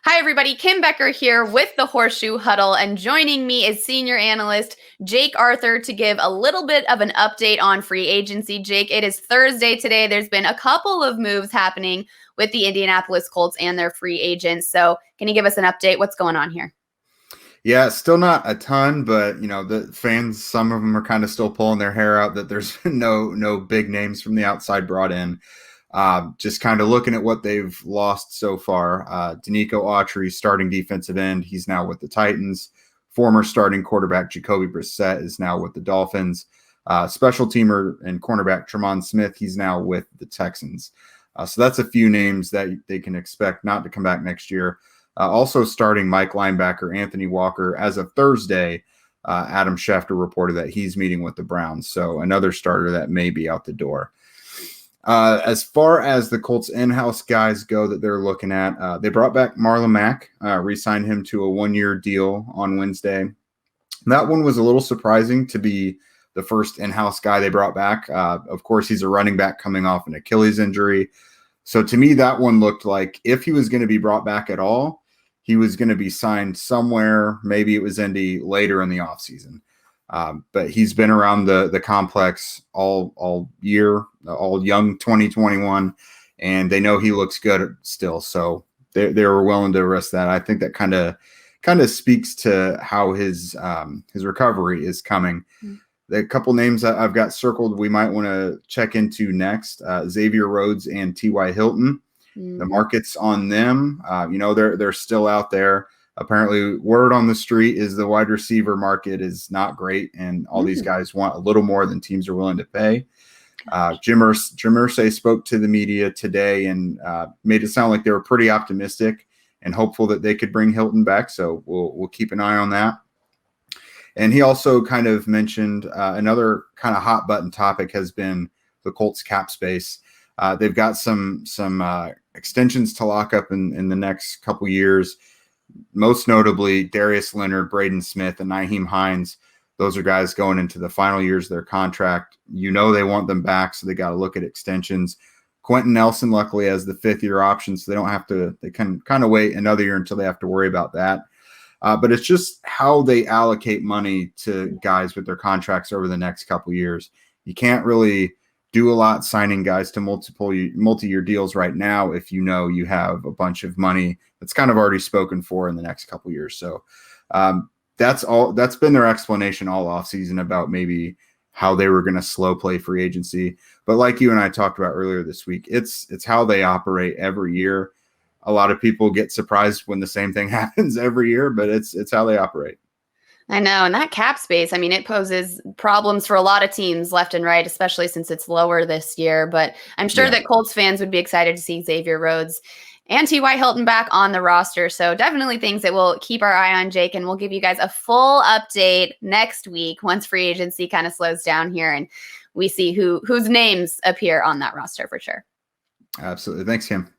Hi, everybody. Kim Becker here with the Horseshoe Huddle, and joining me is senior analyst Jake Arthur to give a little bit of an update on free agency. Jake, it is Thursday today. There's been a couple of moves happening with the Indianapolis Colts and their free agents. So can you give us an update? What's going on here? Yeah, still not a ton, but the fans, some of them are kind of still pulling their hair out that there's no big names from the outside brought in. Just kind of looking at what they've lost so far. Danico Autry, starting defensive end, he's now with the Titans. Former starting quarterback Jacoby Brissett is now with the Dolphins. Special teamer and cornerback Tremont Smith, he's now with the Texans. So that's a few names that they can expect not to come back next year. Also starting Mike linebacker Anthony Walker. As of Thursday, Adam Schefter reported that he's meeting with the Browns. So another starter that may be out the door. As far as the Colts in-house guys go that they're looking at, they brought back Marlon Mack, re-signed him to a one-year deal on Wednesday. That one was a little surprising to be the first in-house guy they brought back. Of course, he's a running back coming off an Achilles injury. So to me, that one looked like if he was going to be brought back at all, he was going to be signed somewhere. Maybe it was Indy later in the offseason. But he's been around the complex all year, all young 2021, and they know he looks good still. So they were willing to risk that. I think that kind of speaks to how his recovery is coming. Mm-hmm. The couple names that I've got circled we might want to check into next, Xavier Rhodes and T.Y. Hilton. Mm-hmm. The markets on them, they're still out there. Apparently, word on the street is the wide receiver market is not great, and all these guys want a little more than teams are willing to pay. Jim Irsay spoke to the media today and made it sound like they were pretty optimistic and hopeful that they could bring Hilton back. So we'll keep an eye on that. And he also kind of mentioned another kind of hot button topic has been the Colts cap space. They've got some extensions to lock up in the next couple years. Most notably, Darius Leonard, Braden Smith, and Nyheim Hines. Those are guys going into the final years of their contract. They want them back, so they got to look at extensions. Quentin Nelson, luckily, has the fifth-year option, so they can kind of wait another year until they have to worry about that. But it's just how they allocate money to guys with their contracts over the next couple years. You can't really do a lot signing guys to multi-year deals right now if you have a bunch of money that's kind of already spoken for in the next couple years. So that's been their explanation all offseason about maybe how they were going to slow play free agency. But like you and I talked about earlier this week, it's how they operate every year. A lot of people get surprised when the same thing happens every year, but it's how they operate. I know. And that cap space, it poses problems for a lot of teams left and right, especially since it's lower this year. But I'm sure that Colts fans would be excited to see Xavier Rhodes and T.Y. Hilton back on the roster. So definitely things that we'll keep our eye on, Jake, and we'll give you guys a full update next week once free agency kind of slows down here and we see whose names appear on that roster for sure. Absolutely. Thanks, Kim.